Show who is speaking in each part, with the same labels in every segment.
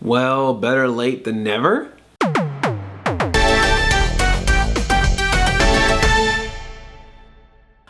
Speaker 1: Well, better late than never.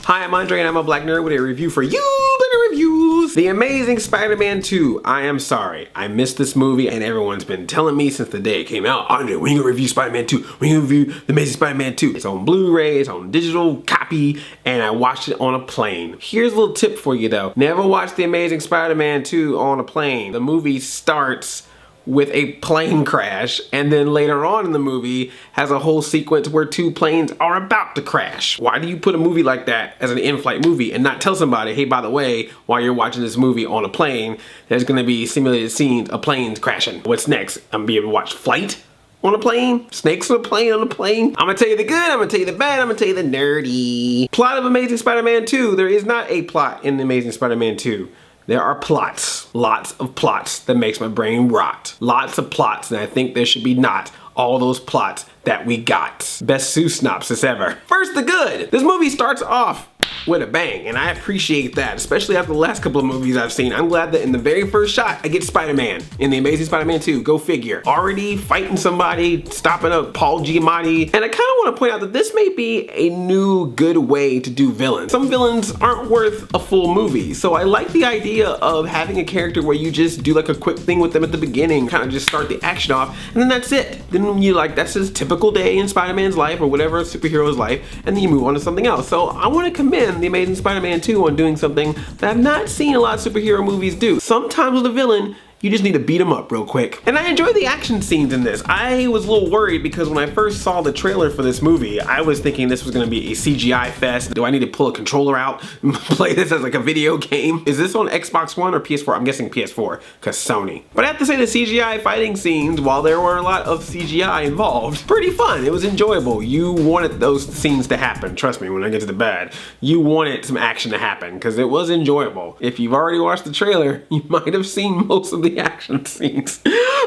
Speaker 1: Hi, I'm Andre and I'm a black nerd with a review for you, Better Reviews. The Amazing Spider-Man 2. I am sorry, I missed this movie and everyone's been telling me since the day it came out, Andre, when you gonna review Spider-Man 2? When you gonna review The Amazing Spider-Man 2? It's on Blu-ray, it's on digital copy, and I watched it on a plane. Here's a little tip for you though. Never watch The Amazing Spider-Man 2 on a plane. The movie starts with a plane crash, and then later on in the movie has a whole sequence where two planes are about to crash. Why do you put a movie like that as an in-flight movie and not tell somebody, hey, by the way, while you're watching this movie on a plane, there's gonna be simulated scenes of planes crashing. What's next? I'm gonna be able to watch Flight on a plane? Snakes on a plane on a plane? I'm gonna tell you the good, I'm gonna tell you the bad, I'm gonna tell you the nerdy. Plot of Amazing Spider-Man 2. There is not a plot in Amazing Spider-Man 2. There are plots, lots of plots that makes my brain rot. Lots of plots, and I think there should be not all those plots that we got. Best synopsis ever. First, the good. This movie starts off with a bang, and I appreciate that, especially after the last couple of movies I've seen. I'm glad that in the very first shot, I get Spider-Man in The Amazing Spider-Man 2, go figure. Already fighting somebody, stopping a Paul Giamatti, and I kind of want to point out that this may be a new good way to do villains. Some villains aren't worth a full movie, so I like the idea of having a character where you just do like a quick thing with them at the beginning, kind of just start the action off, and then that's it. Then you like, that's his typical day in Spider-Man's life, or whatever superhero's life, and then you move on to something else. So I want to commend The Amazing Spider-Man 2 on doing something that I've not seen a lot of superhero movies do. Sometimes with a villain, you just need to beat him up real quick. And I enjoy the action scenes in this. I was a little worried because when I first saw the trailer for this movie, I was thinking this was gonna be a CGI fest. Do I need to pull a controller out and play this as like a video game? Is this on Xbox One or PS4? I'm guessing PS4, cause Sony. But I have to say the CGI fighting scenes, while there were a lot of CGI involved, pretty fun. It was enjoyable. You wanted those scenes to happen. Trust me, when I get to the bad, you wanted some action to happen because it was enjoyable. If you've already watched the trailer, you might have seen most of the action scenes,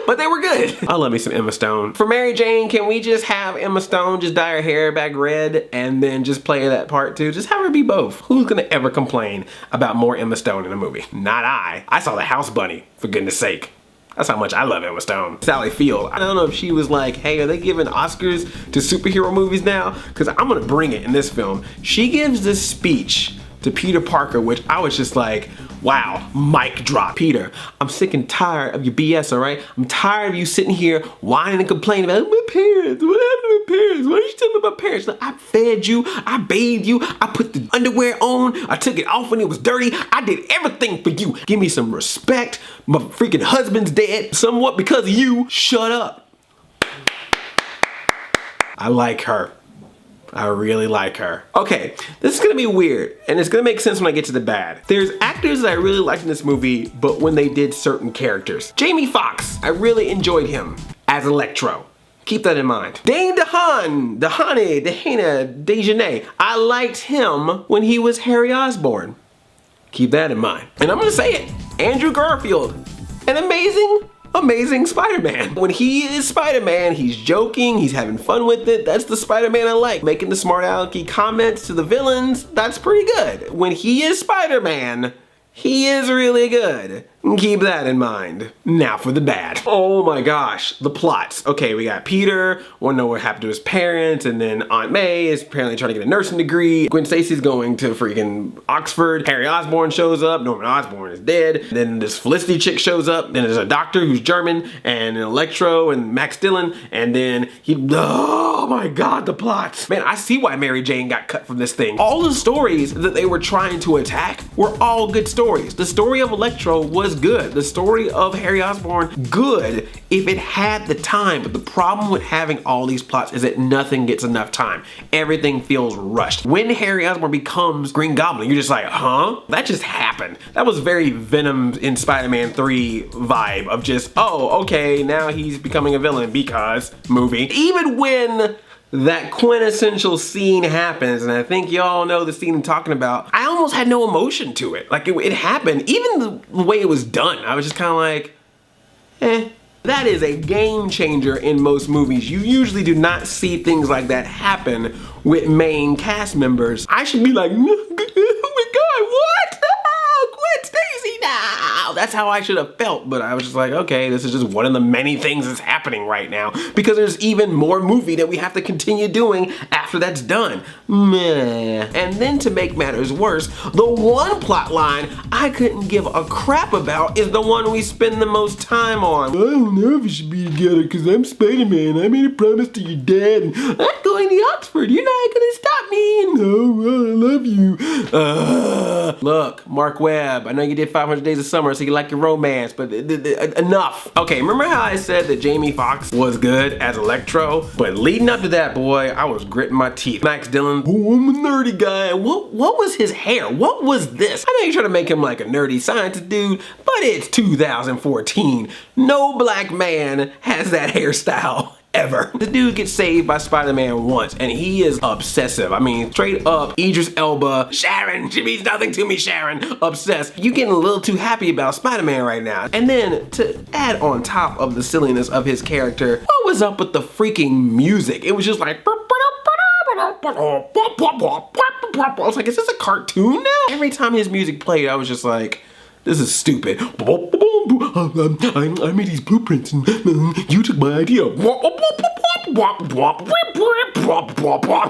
Speaker 1: but they were good. I love me some Emma Stone. For Mary Jane, can we just have Emma Stone just dye her hair back red and then just play that part too? Just have her be both. Who's gonna ever complain about more Emma Stone in a movie? Not I. I saw The House Bunny, for goodness sake. That's how much I love Emma Stone. Sally Field, I don't know if she was like, hey, are they giving Oscars to superhero movies now? Because I'm gonna bring it in this film. She gives this speech to Peter Parker, which I was just like, wow, mic drop. Peter, I'm sick and tired of your BS, all right? I'm tired of you sitting here whining and complaining about my parents. What happened to my parents? Why didn't you tell me about parents? Like, I fed you, I bathed you, I put the underwear on, I took it off when it was dirty. I did everything for you. Give me some respect. My freaking husband's dead, somewhat because of you. Shut up. I like her. I really like her. Okay, this is gonna be weird, and it's gonna make sense when I get to the bad. There's actors that I really liked in this movie, but when they did certain characters. Jamie Foxx, I really enjoyed him as Electro. Keep that in mind. Dane DeHaena, I liked him when he was Harry Osborn. Keep that in mind. And I'm gonna say it, Andrew Garfield, an amazing Spider-Man. When he is Spider-Man, he's joking, he's having fun with it. That's the Spider-Man I like. Making the smart alecky comments to the villains, that's pretty good. When he is Spider-Man, he is really good. Keep that in mind. Now for the bad. Oh my gosh, the plots. Okay, we got Peter, wanna know what happened to his parents, and then Aunt May is apparently trying to get a nursing degree. Gwen Stacy's going to freaking Oxford. Harry Osborn shows up, Norman Osborn is dead. Then this Felicity chick shows up, then there's a doctor who's German, and an Electro, and Max Dillon, and then oh my God, the plots. Man, I see why Mary Jane got cut from this thing. All the stories that they were trying to attack were all good stories. The story of Electro was good. The story of Harry Osborn, good if it had the time. But the problem with having all these plots is that nothing gets enough time. Everything feels rushed. When Harry Osborn becomes Green Goblin, you're just like, huh? That just happened. That was very Venom in Spider-Man 3 vibe of just, oh, okay, now he's becoming a villain because movie. Even when that quintessential scene happens, and I think y'all know the scene I'm talking about, I almost had no emotion to it. Like it happened, even the way it was done, I was just kind of like, eh. That is a game changer in most movies. You usually do not see things like that happen with main cast members. I should be like, oh my God, what? Oh, Gwen Stacy now. wow, that's how I should have felt. But I was just like, okay, this is just one of the many things that's happening right now, because there's even more movie that we have to continue doing after that's done. Meh. And then to make matters worse, the one plot line I couldn't give a crap about is the one we spend the most time on. I don't know if we should be together because I'm Spider-Man. I made a promise to your dad and I'm going to Oxford. You're not gonna stop me. No, I love you. Look, Mark Webb, I know you did 500 Days of Summer, so you like your romance, but enough. Okay, remember how I said that Jamie Foxx was good as Electro? But leading up to that, boy, I was gritting my teeth. Max Dillon, oh, I'm a nerdy guy. What was his hair? What was this? I know you're trying to make him like a nerdy scientist dude, but it's 2014. No black man has that hairstyle. Ever. The dude gets saved by Spider-Man once and he is obsessive. I mean, straight up, Idris Elba, Sharon, she means nothing to me, Sharon, obsessed. You getting a little too happy about Spider-Man right now. And then to add on top of the silliness of his character, what was up with the freaking music? It was just like, I was like, is this a cartoon now? Every time his music played, I was just like, this is stupid. I made these blueprints and you took my idea.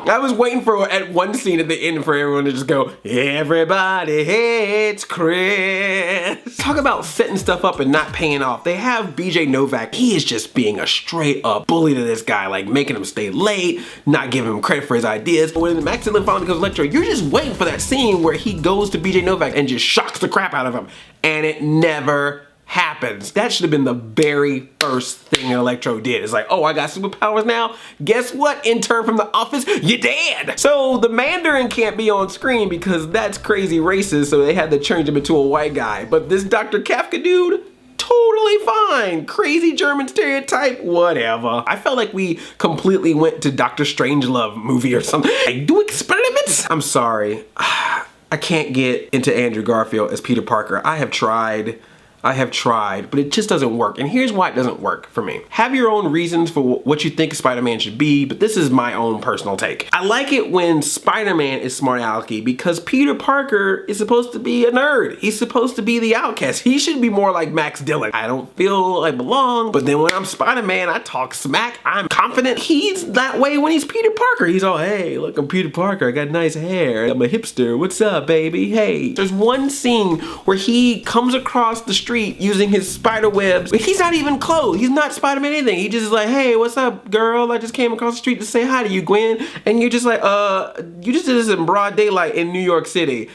Speaker 1: I was waiting for at one scene at the end for everyone to just go, everybody hates Chris. Talk about setting stuff up and not paying off. They have BJ Novak. He is just being a straight up bully to this guy, like making him stay late, not giving him credit for his ideas. When Max Dillon finally becomes Electro, you're just waiting for that scene where he goes to BJ Novak and just shocks the crap out of him. And it never happens. That should have been the very first thing Electro did. It's like, oh, I got superpowers now? Guess what, intern from the office? You're dead! So the Mandarin can't be on screen because that's crazy racist, so they had to change him into a white guy. But this Dr. Kafka dude, totally fine. Crazy German stereotype, whatever. I felt like we completely went to Dr. Strangelove movie or something. I do experiments? I'm sorry. I can't get into Andrew Garfield as Peter Parker. I have tried, but it just doesn't work. And here's why it doesn't work for me. Have your own reasons for what you think Spider-Man should be, but this is my own personal take. I like it when Spider-Man is smart alecky because Peter Parker is supposed to be a nerd. He's supposed to be the outcast. He should be more like Max Dillon. I don't feel I belong, but then when I'm Spider-Man, I talk smack. I'm confident. He's that way when he's Peter Parker. He's all, hey, look, I'm Peter Parker. I got nice hair. I'm a hipster. What's up, baby? Hey. There's one scene where he comes across the street using his spider webs. He's not even clothed. He's not Spider-Man anything. He just is like, hey, what's up, girl? I just came across the street to say hi to you, Gwen. And you're just like, you just did this in broad daylight in New York City.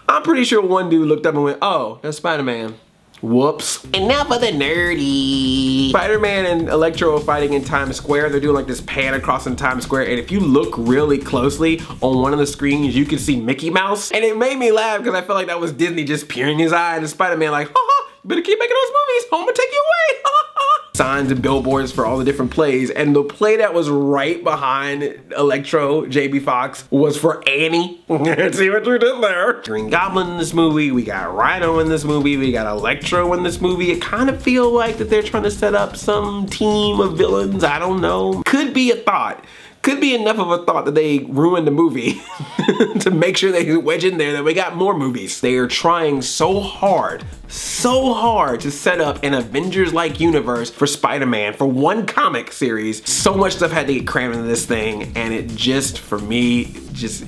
Speaker 1: I'm pretty sure one dude looked up and went, oh, that's Spider-Man. Whoops. And now for the nerdy. Spider-Man and Electro are fighting in Times Square. They're doing like this pan across in Times Square. And if you look really closely on one of the screens, you can see Mickey Mouse. And it made me laugh because I felt like that was Disney just peering his eye and Spider-Man like, ha ha, you better keep making those movies. I'm gonna take you away. Signs and billboards for all the different plays, and the play that was right behind Electro, Jamie Foxx, was for Annie. See what you did there. Green Goblin in this movie, we got Rhino in this movie, we got Electro in this movie. It kind of feel like that they're trying to set up some team of villains, I don't know. Could be a thought. Could be enough of a thought that they ruined the movie to make sure they wedge in there that we got more movies. They are trying so hard to set up an Avengers-like universe for Spider-Man for one comic series. So much stuff had to get crammed into this thing, and it just, for me,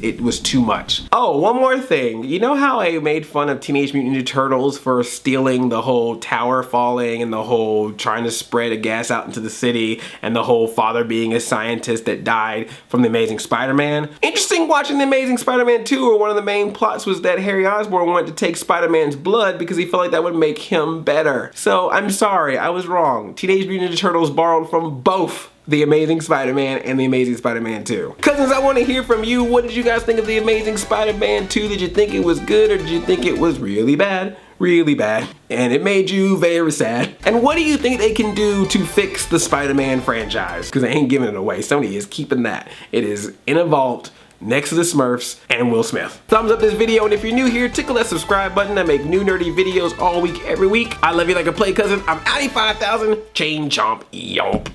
Speaker 1: it was too much. Oh, one more thing. You know how I made fun of Teenage Mutant Ninja Turtles for stealing the whole tower falling and the whole trying to spread a gas out into the city and the whole father being a scientist that died from The Amazing Spider-Man? Interesting watching The Amazing Spider-Man 2, where one of the main plots was that Harry Osborn wanted to take Spider-Man's blood because he felt like that would make him better. So I'm sorry, I was wrong. Teenage Mutant Ninja Turtles borrowed from both The Amazing Spider-Man and The Amazing Spider-Man 2. Cousins, I want to hear from you. What did you guys think of The Amazing Spider-Man 2? Did you think it was good or did you think it was really bad? Really bad. And it made you very sad. And what do you think they can do to fix the Spider-Man franchise? Because they ain't giving it away. Sony is keeping that. It is in a vault next to the Smurfs and Will Smith. Thumbs up this video, and if you're new here, tickle that subscribe button. I make new nerdy videos all week, every week. I love you like a play cousin. I'm Addy 5000, chain chomp, yomp.